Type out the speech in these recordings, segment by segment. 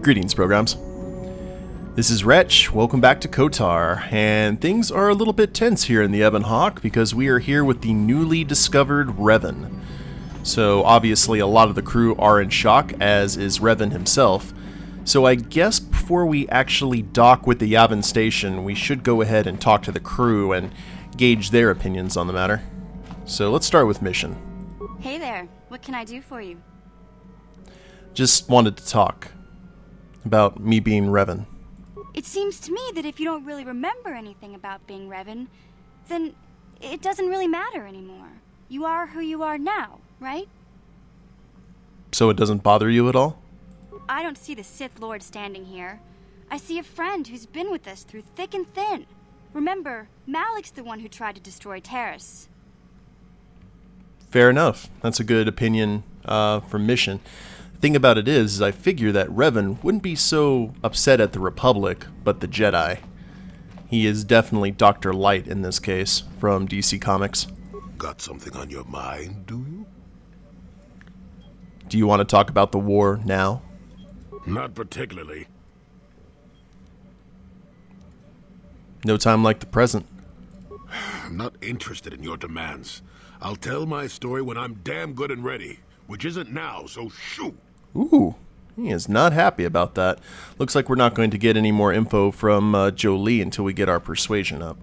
Greetings, programs. This is Wretch, welcome back to Kotar, and things are a little bit tense here in the Ebon Hawk because we are here with the newly discovered Revan. So obviously a lot of the crew are in shock, as is Revan himself. So I guess before we actually dock with the Yavin station, we should go ahead and talk to the crew and gauge their opinions on the matter. So let's start with mission. Hey there, what can I do for you? Just wanted to talk about me being Revan. It seems to me that if you don't really remember anything about being Revan, then it doesn't really matter anymore. You are who you are now, right? So it doesn't bother you at all? I don't see the Sith Lord standing here. I see a friend who's been with us through thick and thin. Remember, Malik's the one who tried to destroy Terrace. Fair enough. That's a good opinion for mission. The thing about it is I figure that Revan wouldn't be so upset at the Republic, but the Jedi. He is definitely Dr. Light in this case, from DC Comics. Got something on your mind, do you? Do you want to talk about the war now? Not particularly. No time like the present. I'm not interested in your demands. I'll tell my story when I'm damn good and ready, which isn't now, so shoot! Ooh, he is not happy about that. Looks like we're not going to get any more info from Jolie until we get our persuasion up.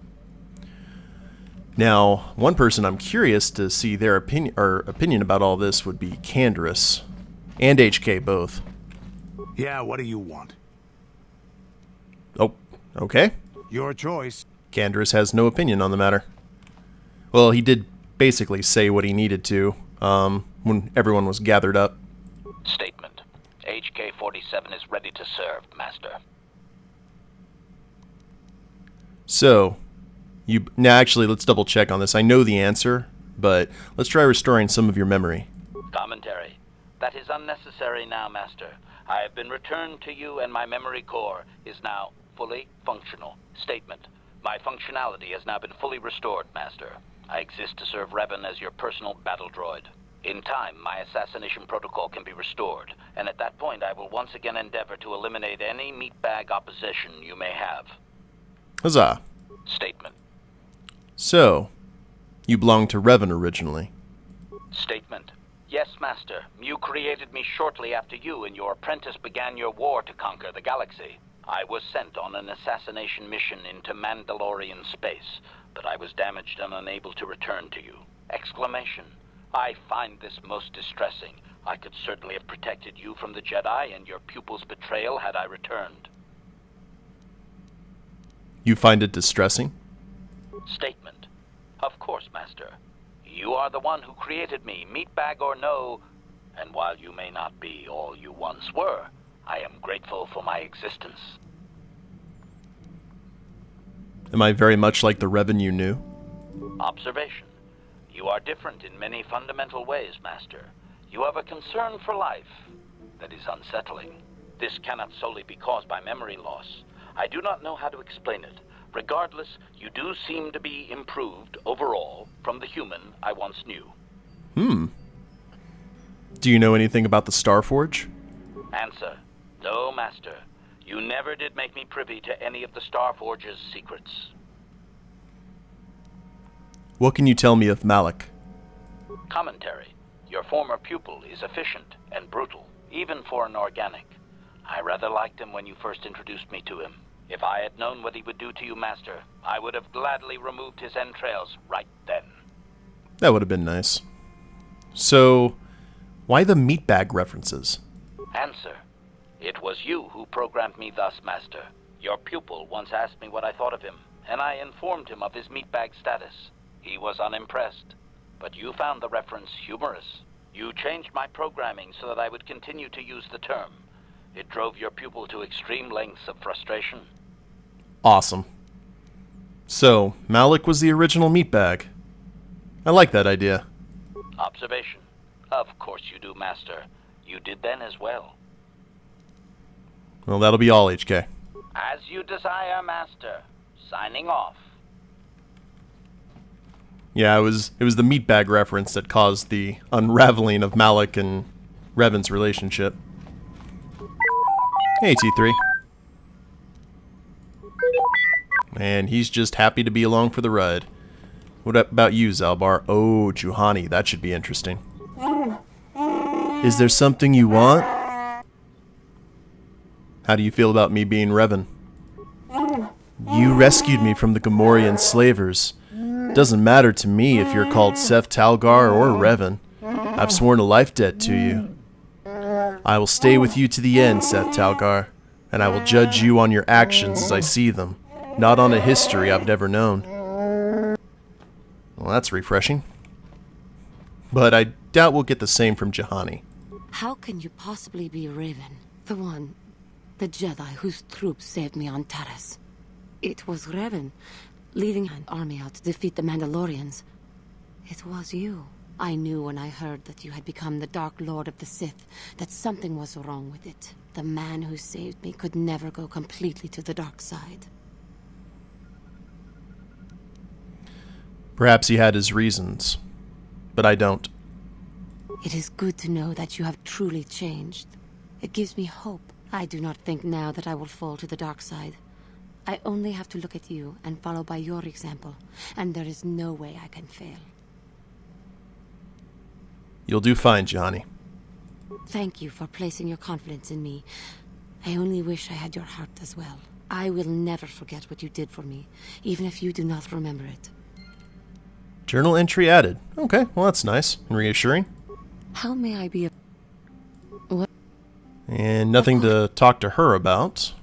Now, one person I'm curious to see their opinion about all this would be Canderous and HK both. Yeah, what do you want? Oh, okay. Your choice. Canderous has no opinion on the matter. Well, he did basically say what he needed to when everyone was gathered up. Statement. HK-47 is ready to serve, Master. So, now actually let's double check on this. I know the answer, but let's try restoring some of your memory. Commentary. That is unnecessary now, Master. I have been returned to you and my memory core is now fully functional. Statement. My functionality has now been fully restored, Master. I exist to serve Revan as your personal battle droid. In time, my assassination protocol can be restored, and at that point I will once again endeavor to eliminate any meatbag opposition you may have. Huzzah. Statement. So, you belonged to Revan originally. Statement. Yes, Master. You created me shortly after you and your apprentice began your war to conquer the galaxy. I was sent on an assassination mission into Mandalorian space, but I was damaged and unable to return to you. Exclamation. I find this most distressing. I could certainly have protected you from the Jedi and your pupil's betrayal had I returned. You find it distressing? Statement. Of course, Master. You are the one who created me, meatbag or no, and while you may not be all you once were, I am grateful for my existence. Am I very much like the Revan you knew? Observation. You are different in many fundamental ways, Master. You have a concern for life that is unsettling. This cannot solely be caused by memory loss. I do not know how to explain it. Regardless, you do seem to be improved overall from the human I once knew. Do you know anything about the Starforge? Answer. No, Master. You never did make me privy to any of the Starforge's secrets. What can you tell me of Malik? Commentary. Your former pupil is efficient and brutal, even for an organic. I rather liked him when you first introduced me to him. If I had known what he would do to you, Master, I would have gladly removed his entrails right then. That would have been nice. So, why the meatbag references? Answer. It was you who programmed me thus, Master. Your pupil once asked me what I thought of him, and I informed him of his meatbag status. He was unimpressed, but you found the reference humorous. You changed my programming so that I would continue to use the term. It drove your pupil to extreme lengths of frustration. Awesome. So, Malik was the original meatbag. I like that idea. Observation. Of course you do, Master. You did then as well. Well, that'll be all, HK. As you desire, Master. Signing off. Yeah, it was the meatbag reference that caused the unraveling of Malik and Revan's relationship. Hey, T3. And he's just happy to be along for the ride. What about you, Zalbar? Oh, Juhani, that should be interesting. Is there something you want? How do you feel about me being Revan? You rescued me from the Gamorrean slavers. Doesn't matter to me if you're called Seth Talgar or Revan. I've sworn a life debt to you. I will stay with you to the end, Seth Talgar, and I will judge you on your actions as I see them, not on a history I've never known. Well, that's refreshing. But I doubt we'll get the same from Juhani. How can you possibly be Raven? The Jedi whose troops saved me on Taris. It was Revan, leading an army out to defeat the Mandalorians. It was you. I knew when I heard that you had become the Dark Lord of the Sith, that something was wrong with it. The man who saved me could never go completely to the dark side. Perhaps he had his reasons, but I don't. It is good to know that you have truly changed. It gives me hope. I do not think now that I will fall to the dark side. I only have to look at you and follow by your example, and there is no way I can fail. You'll do fine, Johnny. Thank you for placing your confidence in me. I only wish I had your heart as well. I will never forget what you did for me, even if you do not remember it. Journal entry added. Okay, well that's nice and reassuring. How may I be a... What? And nothing to talk to her about.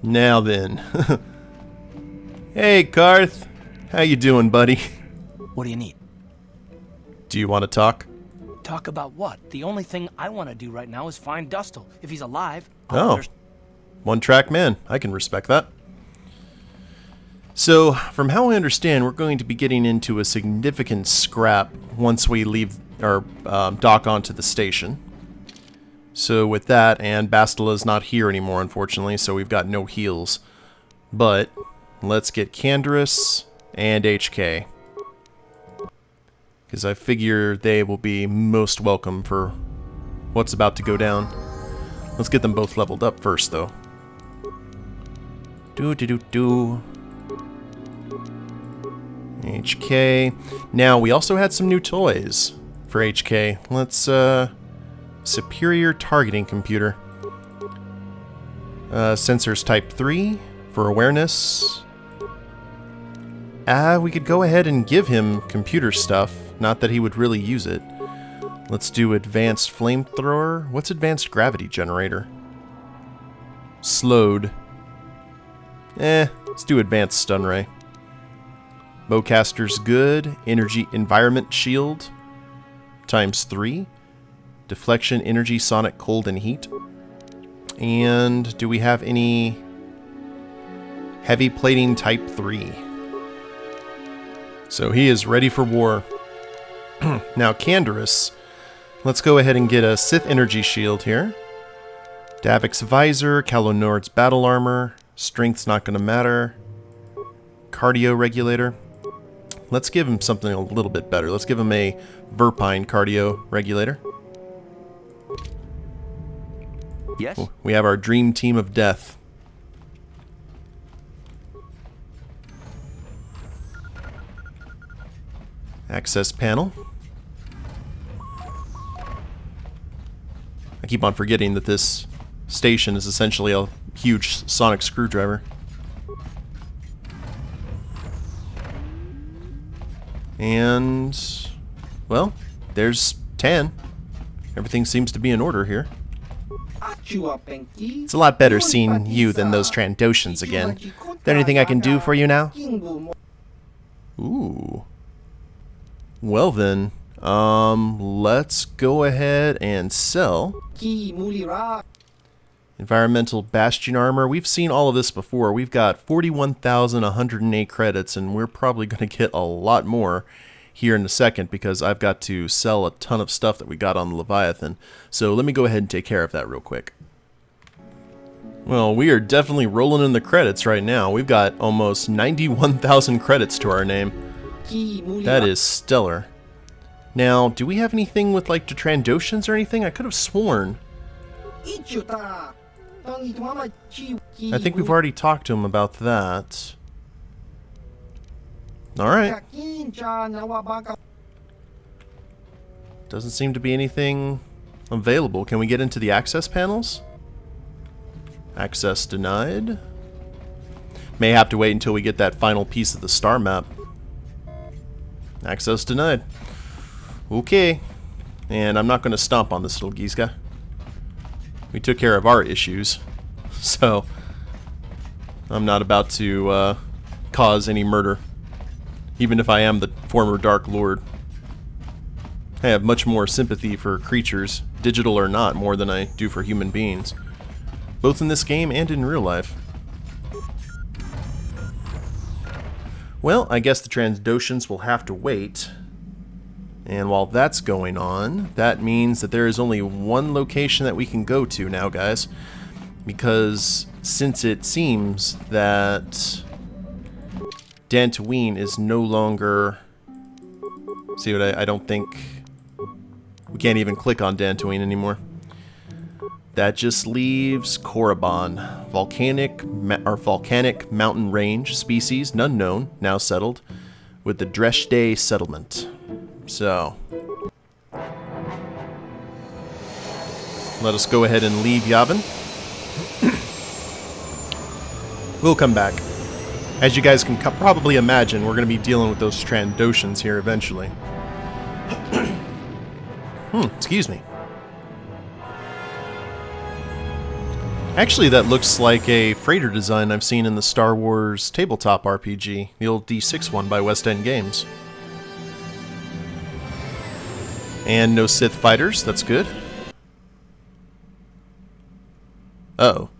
Now then. Hey, Karth. How you doing, buddy? What do you need? Do you want to talk? Talk about what? The only thing I want to do right now is find Dustil. If he's alive, Oh. One-track man. I can respect that. So, from how I understand, we're going to be getting into a significant scrap once we leave or dock onto the station. So with that, and Bastila's not here anymore, unfortunately, so we've got no heals. But let's get Canderous and HK, because I figure they will be most welcome for what's about to go down. Let's get them both leveled up first, though. HK. Now, we also had some new toys for HK. Let's, superior targeting computer. Sensors type 3 for awareness. We could go ahead and give him computer stuff. Not that he would really use it. Let's do advanced flamethrower. What's advanced gravity generator? Slowed. Let's do advanced stun ray. Bowcaster's good. Energy environment shield times 3. Deflection, energy, sonic, cold, and heat. And do we have any heavy plating type 3? So he is ready for war. Now Canderous, let's go ahead and get a Sith energy shield here. Davik's visor, Kalonord's battle armor, strength's not going to matter. Cardio regulator. Let's give him something a little bit better. Let's give him a Verpine cardio regulator. Yes? We have our dream team of death. Access panel. I keep on forgetting that this station is essentially a huge sonic screwdriver. And, well, there's 10. Everything seems to be in order here. It's a lot better seeing you than those Trandoshans again. Is there anything I can do for you now? Ooh. Well then, let's go ahead and sell. Environmental Bastion Armor. We've seen all of this before. We've got 41,108 credits, and we're probably going to get a lot more here in a second because I've got to sell a ton of stuff that we got on the Leviathan. So let me go ahead and take care of that real quick. Well, we are definitely rolling in the credits right now. We've got almost 91,000 credits to our name. That is stellar. Now, do we have anything with, like, the Trandoshans or anything? I could have sworn. I think we've already talked to him about that. Alright. Doesn't seem to be anything available. Can we get into the access panels? Access denied. May have to wait until we get that final piece of the star map. Access denied. Okay. And I'm not going to stomp on this little geese guy. We took care of our issues. So, I'm not about to cause any murder. Even if I am the former Dark Lord. I have much more sympathy for creatures, digital or not, more than I do for human beings. Both in this game and in real life. Well, I guess the Trandoshans will have to wait. And while that's going on, that means that there is only one location that we can go to now, guys. Because since it seems that Dantooine is no longer... See what I don't think... We can't even click on Dantooine anymore. That just leaves Korriban, volcanic mountain range species, none known, now settled, with the Dreshdae settlement. So, let us go ahead and leave Yavin. We'll come back. As you guys can probably imagine, we're going to be dealing with those Trandoshans here eventually. Excuse me. Actually, that looks like a freighter design I've seen in the Star Wars tabletop RPG, the old D6 one by West End Games. And no Sith fighters, that's good. Uh-oh.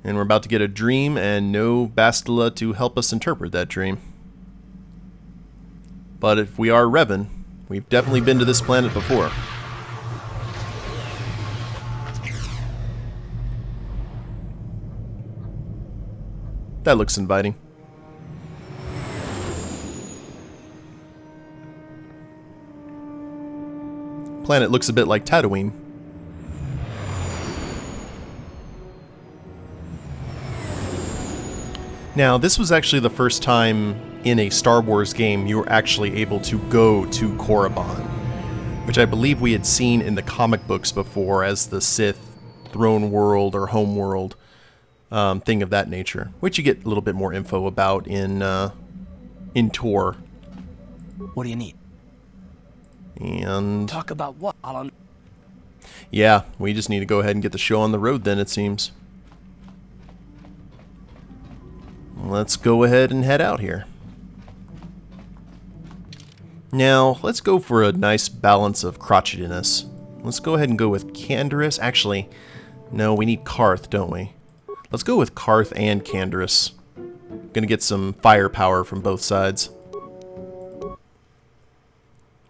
And we're about to get a dream and no Bastila to help us interpret that dream. But if we are Revan, we've definitely been to this planet before. That looks inviting. Planet looks a bit like Tatooine. Now, this was actually the first time in a Star Wars game you were actually able to go to Korriban, which I believe we had seen in the comic books before as the Sith throne world or homeworld thing of that nature, which you get a little bit more info about in Tor. What do you need? And Talk about what, Alan? yeah, we just need to go ahead and get the show on the road then, it seems. Let's go ahead and head out here. Now, let's go for a nice balance of crotchetiness. Let's go ahead and go with Canderous. Actually, no, we need Karth, don't we? Let's go with Karth and Canderous. Gonna get some firepower from both sides.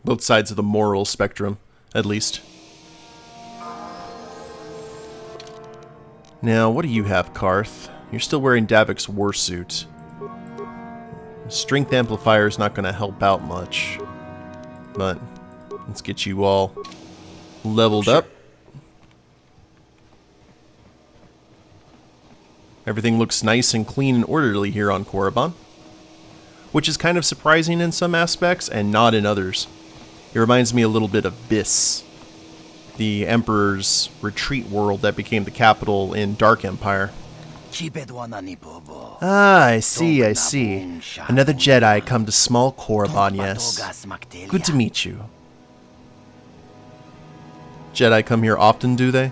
Both sides of the moral spectrum, at least. Now, what do you have, Karth? You're still wearing Davik's warsuit. Strength amplifier is not going to help out much. But let's get you all leveled up. Everything looks nice and clean and orderly here on Korriban, which is kind of surprising in some aspects and not in others. It reminds me a little bit of Biss, the Emperor's retreat world that became the capital in Dark Empire. Ah, I see. Another Jedi come to small Korriban, yes. Good to meet you. Jedi come here often, do they?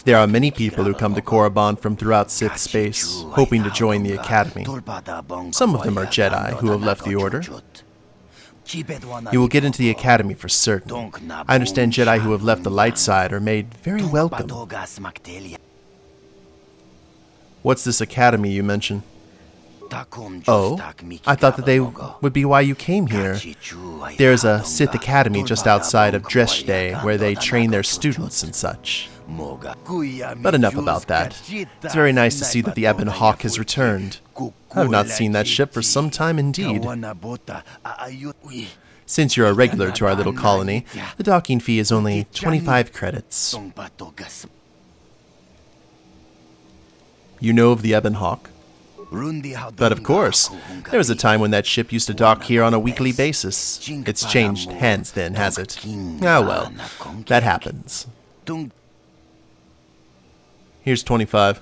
There are many people who come to Korriban from throughout Sith space, hoping to join the Academy. Some of them are Jedi who have left the Order. You will get into the Academy for certain. I understand Jedi who have left the light side are made very welcome. What's this Academy you mentioned? Oh, I thought that they would be why you came here. There's a Sith Academy just outside of Dreshdae where they train their students and such. But enough about that. It's very nice to see that the Ebon Hawk has returned. I have not seen that ship for some time indeed. Since you're a regular to our little colony, the docking fee is only 25 credits. You know of the Ebon Hawk? But of course, there was a time when that ship used to dock here on a weekly basis. It's changed hands then, has it? Ah well, that happens. Here's 25.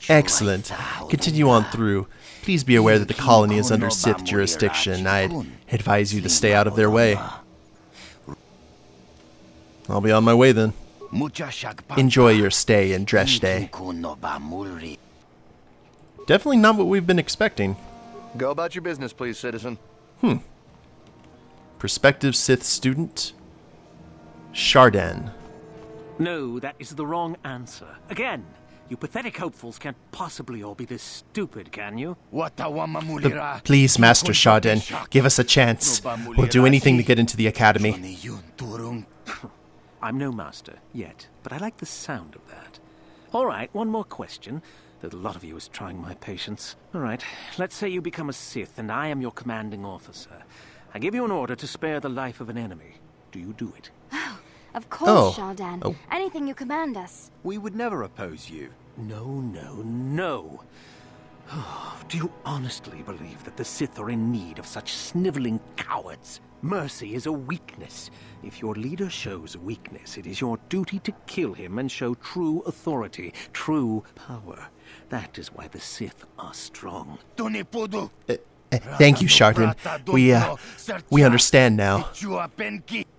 Excellent. Continue on through. Please be aware that the colony is under Sith jurisdiction. I'd advise you to stay out of their way. I'll be on my way then. Enjoy your stay in Dreshdae. Definitely not what we've been expecting. Go about your business, please, citizen. Prospective Sith student, Chardin. No, that is the wrong answer. Again, you pathetic hopefuls can't possibly all be this stupid, can you? Please, Master Chardin, give us a chance. We'll do anything to get into the academy. I'm no master, yet, but I like the sound of that. All right, one more question. Though a lot of you is trying my patience. All right, let's say you become a Sith and I am your commanding officer. I give you an order to spare the life of an enemy. Do you do it? Of course, Chardin. Anything you command us. We would never oppose you. No. Do you honestly believe that the Sith are in need of such sniveling cowards? Mercy is a weakness. If your leader shows weakness, it is your duty to kill him and show true authority, true power. That is why the Sith are strong. Thank you, Chardin. We understand now.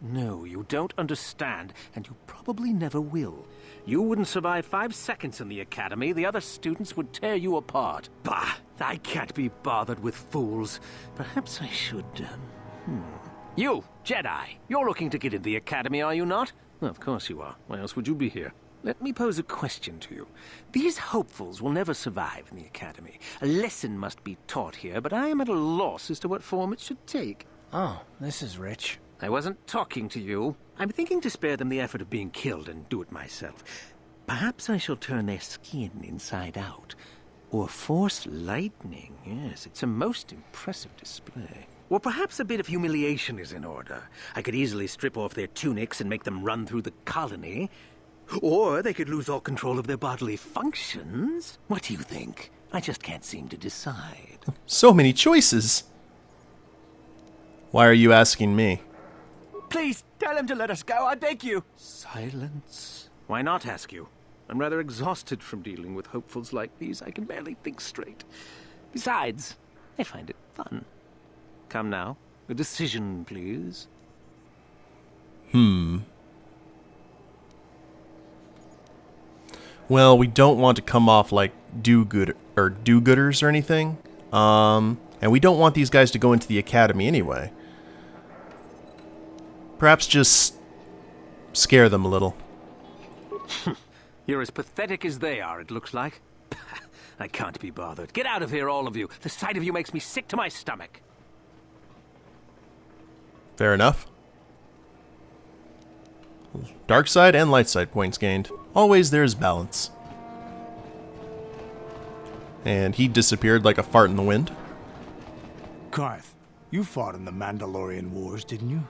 No, you don't understand, and you probably never will. You wouldn't survive 5 seconds in the academy. The other students would tear you apart. Bah! I can't be bothered with fools. Perhaps I should, You, Jedi, you're looking to get in the academy, are you not? Well, of course you are. Why else would you be here? Let me pose a question to you. These hopefuls will never survive in the academy. A lesson must be taught here, but I am at a loss as to what form it should take. Oh, this is rich. I wasn't talking to you. I'm thinking to spare them the effort of being killed and do it myself. Perhaps I shall turn their skin inside out. Or force lightning. Yes, it's a most impressive display. Or perhaps a bit of humiliation is in order. I could easily strip off their tunics and make them run through the colony. Or they could lose all control of their bodily functions. What do you think? I just can't seem to decide. So many choices. Why are you asking me? Please, tell him to let us go, I beg you. Silence. Why not ask you? I'm rather exhausted from dealing with hopefuls like these. I can barely think straight. Besides, I find it fun. Come now. A decision, please. Well, we don't want to come off like do-gooders or anything. And we don't want these guys to go into the academy anyway. Perhaps just scare them a little. You're as pathetic as they are, it looks like. I can't be bothered. Get out of here, all of you. The sight of you makes me sick to my stomach. Fair enough. Dark side and light side points gained. Always there's balance. And he disappeared like a fart in the wind. Karth, you fought in the Mandalorian Wars, didn't you?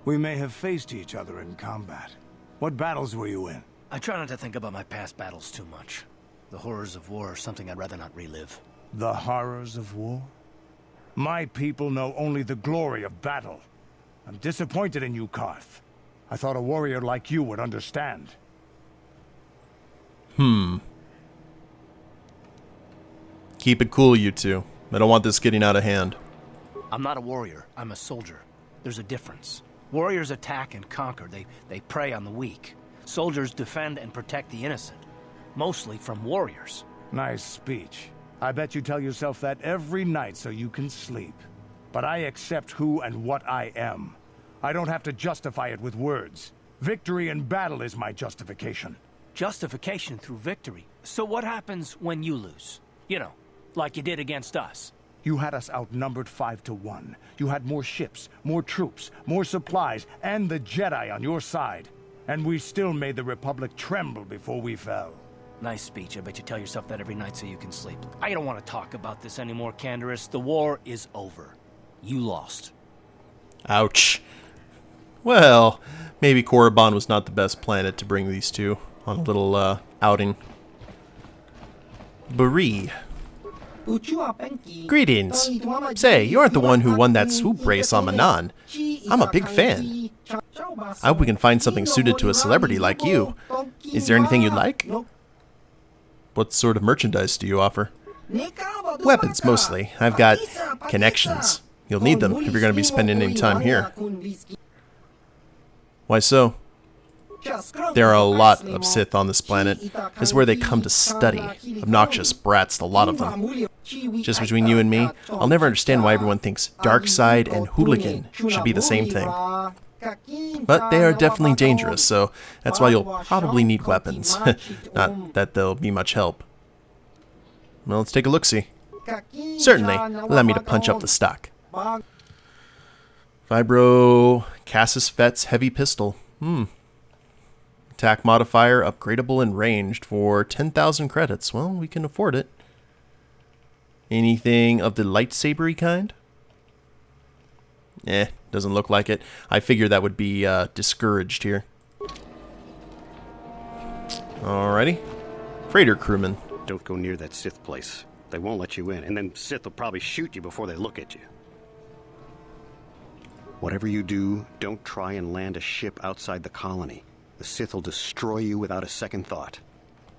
We may have faced each other in combat. What battles were you in? I try not to think about my past battles too much. The horrors of war are something I'd rather not relive. The horrors of war? My people know only the glory of battle. I'm disappointed in you, Karth. I thought a warrior like you would understand. Keep it cool, you two. I don't want this getting out of hand. I'm not a warrior, I'm a soldier. There's a difference. Warriors attack and conquer, they prey on the weak. Soldiers defend and protect the innocent. Mostly from warriors. Nice speech. I bet you tell yourself that every night so you can sleep. But I accept who and what I am. I don't have to justify it with words. Victory in battle is my justification. Justification through victory. So what happens when you lose? You know, like you did against us. You had us outnumbered 5-1. You had more ships, more troops, more supplies, and the Jedi on your side. And we still made the Republic tremble before we fell. Nice speech. I bet you tell yourself that every night so you can sleep. I don't want to talk about this anymore, Canderous. The war is over. You lost. Ouch. Well, maybe Korriban was not the best planet to bring these two on a little outing. Bari. Greetings. Say, you aren't the one who won that swoop race on Manan. I'm a big fan. I hope we can find something suited to a celebrity like you. Is there anything you'd like? What sort of merchandise do you offer? Weapons, mostly. I've got connections. You'll need them if you're going to be spending any time here. Why so? There are a lot of Sith on this planet. This is where they come to study. Obnoxious brats, the lot of them. Just between you and me, I'll never understand why everyone thinks dark side and hooligan should be the same thing. But they are definitely dangerous, so that's why you'll probably need weapons. Not that they'll be much help. Well, let's take a look-see. Certainly. Allow me to punch up the stock. Vibro Cassis Fett's heavy pistol. Attack modifier upgradable and ranged for 10,000 credits. Well, we can afford it. Anything of the lightsabery kind? Doesn't look like it. I figured that would be discouraged here. Alrighty. Freighter crewman. Don't go near that Sith place. They won't let you in, and then Sith will probably shoot you before they look at you. Whatever you do, don't try and land a ship outside the colony. The Sith will destroy you without a second thought.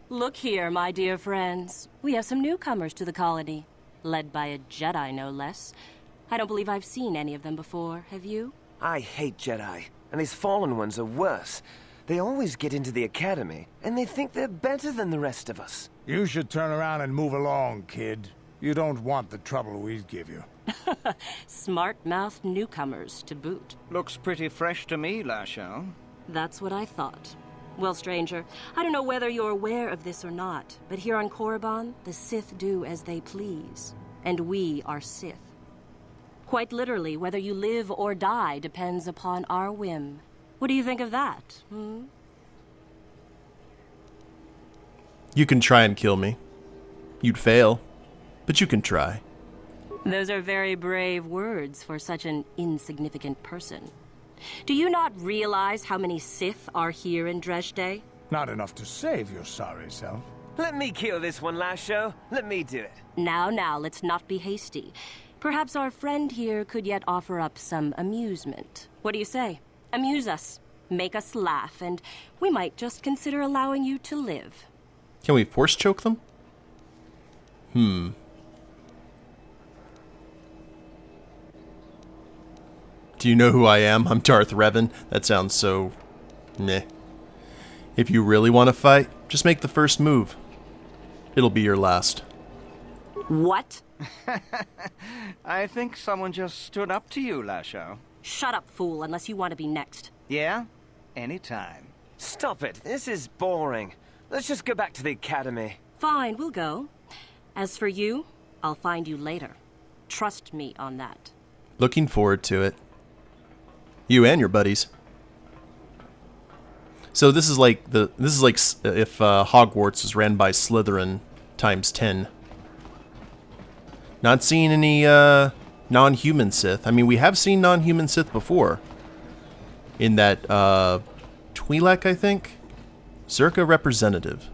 Look here, my dear friends. We have some newcomers to the colony, led by a Jedi, no less. I don't believe I've seen any of them before, have you? I hate Jedi, and these fallen ones are worse. They always get into the Academy, and they think they're better than the rest of us. You should turn around and move along, kid. You don't want the trouble we'd give you. Smart-mouthed newcomers, to boot. Looks pretty fresh to me, Lashao. That's what I thought. Well, stranger, I don't know whether you're aware of this or not, but here on Korriban, the Sith do as they please. And we are Sith. Quite literally, whether you live or die depends upon our whim. What do you think of that, You can try and kill me. You'd fail, but you can try. Those are very brave words for such an insignificant person. Do you not realize how many Sith are here in Dreshdae? Not enough to save your sorry self. Let me kill this one, Lasho. Let me do it. Now, let's not be hasty. Perhaps our friend here could yet offer up some amusement. What do you say? Amuse us, make us laugh, and we might just consider allowing you to live. Can we force choke them? Do you know who I am? I'm Darth Revan. That sounds so... meh. If you really want to fight, just make the first move. It'll be your last. What? I think someone just stood up to you, Lashao. Shut up, fool, unless you want to be next. Yeah? Anytime. Stop it. This is boring. Let's just go back to the Academy. Fine, we'll go. As for you, I'll find you later. Trust me on that. Looking forward to it. You and your buddies. So this is like if Hogwarts was ran by Slytherin times 10. Not seeing any non-human Sith. I mean, we have seen non-human Sith before. In that Twi'lek, I think? Zerka representative.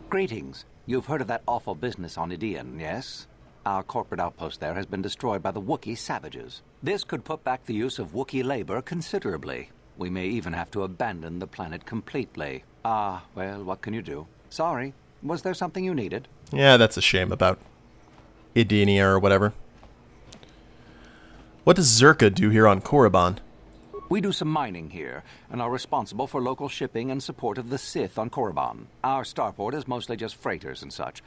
Greetings. You've heard of that awful business on Idian, yes? Our corporate outpost there has been destroyed by the Wookiee savages. This could put back the use of Wookiee labor considerably. We may even have to abandon the planet completely. Well, what can you do? Sorry. Was there something you needed? Yeah, that's a shame about Idiania or whatever. What does Zerka do here on Korriban? We do some mining here, and are responsible for local shipping and support of the Sith on Korriban. Our starport is mostly just freighters and such.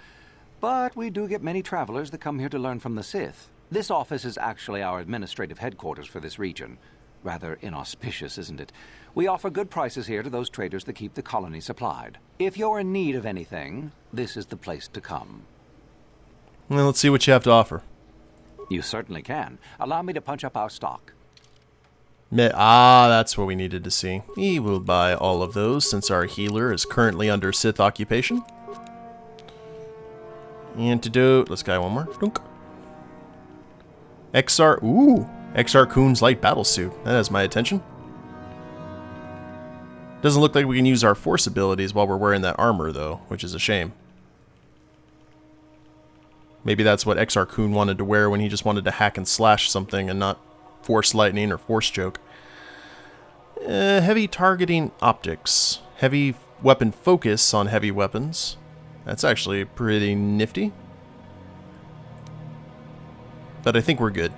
But we do get many travelers that come here to learn from the Sith. This office is actually our administrative headquarters for this region. Rather inauspicious, isn't it? We offer good prices here to those traders that keep the colony supplied. If you're in need of anything, this is the place to come. Well, let's see what you have to offer. You certainly can. Allow me to punch up our stock. That's what we needed to see. We will buy all of those since our healer is currently under Sith occupation. Antidote. Let's go one more. Dunk. XR. Ooh. XR Kuhn's light battle suit. That has my attention. Doesn't look like we can use our force abilities while we're wearing that armor, though, which is a shame. Maybe that's what XR Kuhn wanted to wear when he just wanted to hack and slash something and not force lightning or force choke. Heavy targeting optics. Heavy weapon focus on heavy weapons. That's actually pretty nifty. But I think we're good.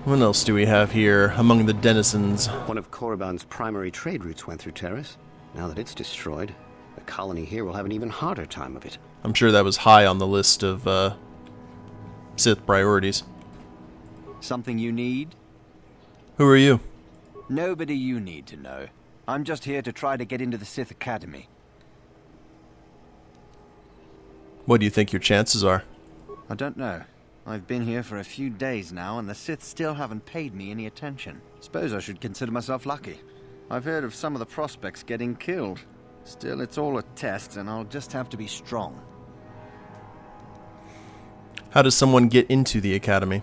What else do we have here among the denizens? One of Korriban's primary trade routes went through Terrace. Now that it's destroyed, the colony here will have an even harder time of it. I'm sure that was high on the list of Sith priorities. Something you need? Who are you? Nobody you need to know. I'm just here to try to get into the Sith Academy. What do you think your chances are? I don't know. I've been here for a few days now, and the Sith still haven't paid me any attention. Suppose I should consider myself lucky. I've heard of some of the prospects getting killed. Still, it's all a test, and I'll just have to be strong. How does someone get into the Academy?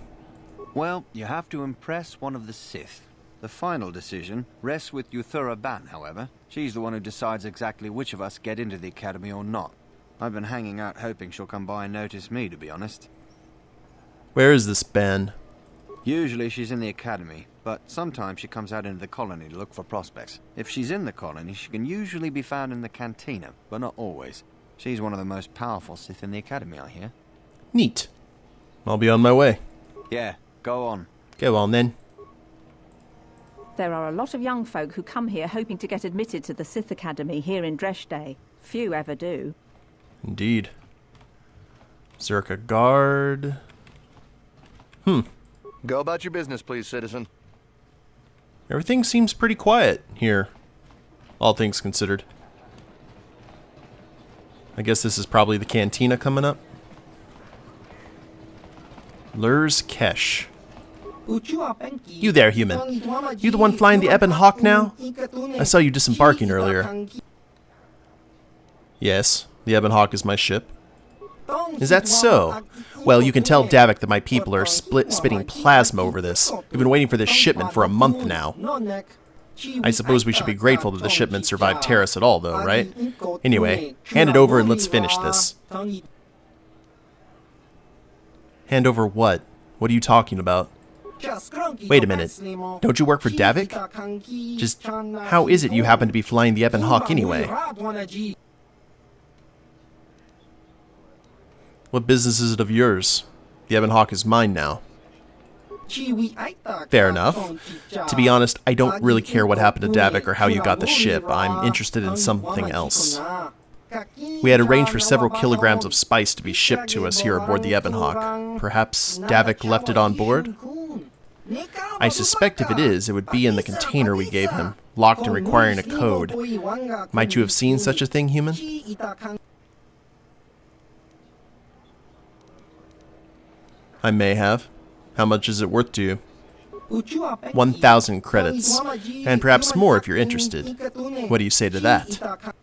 Well, you have to impress one of the Sith. The final decision rests with Yuthura Ban, however. She's the one who decides exactly which of us get into the Academy or not. I've been hanging out hoping she'll come by and notice me, to be honest. Where is this Ben? Usually she's in the Academy, but sometimes she comes out into the colony to look for prospects. If she's in the colony, she can usually be found in the cantina, but not always. She's one of the most powerful Sith in the Academy, I hear. Neat. I'll be on my way. Yeah, go on. Go on then. There are a lot of young folk who come here hoping to get admitted to the Sith Academy here in Dreshdae. Few ever do. Indeed. Zerka Guard. Go about your business, please, citizen. Everything seems pretty quiet here, all things considered. I guess this is probably the cantina coming up. Lurs Kesh. You there, human. You the one flying the Ebon Hawk now? I saw you disembarking earlier. Yes, the Ebon Hawk is my ship. Is that so? Well, you can tell Davik that my people are spitting plasma over this. We've been waiting for this shipment for a month now. I suppose we should be grateful that the shipment survived Terrace at all, though, right? Anyway, hand it over and let's finish this. Hand over what? What are you talking about? Wait a minute. Don't you work for Davik? Just how is it you happen to be flying the Ebon Hawk anyway? What business is it of yours? The Ebon Hawk is mine now. Fair enough. To be honest, I don't really care what happened to Davik or how you got the ship. I'm interested in something else. We had arranged for several kilograms of spice to be shipped to us here aboard the Ebon Hawk. Perhaps Davik left it on board? I suspect if it is, it would be in the container we gave him, locked and requiring a code. Might you have seen such a thing, human? I may have. How much is it worth to you? 1,000 credits. And perhaps more if you're interested. What do you say to that?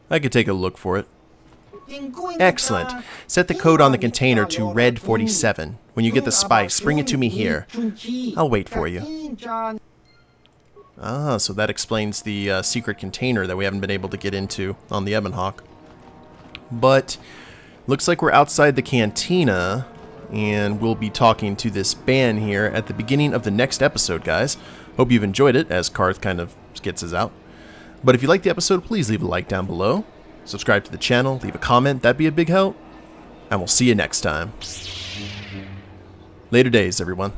I could take a look for it. Excellent. Set the code on the container to Red 47. When you get the spice, bring it to me here. I'll wait for you. Ah, so that explains the secret container that we haven't been able to get into on the Ebon Hawk. But looks like we're outside the cantina, and we'll be talking to this ban here at the beginning of the next episode, guys. Hope you've enjoyed it, as Karth kind of skits us out. But if you liked the episode, please leave a like down below. Subscribe to the channel, leave a comment, that'd be a big help. And we'll see you next time. Later days, everyone.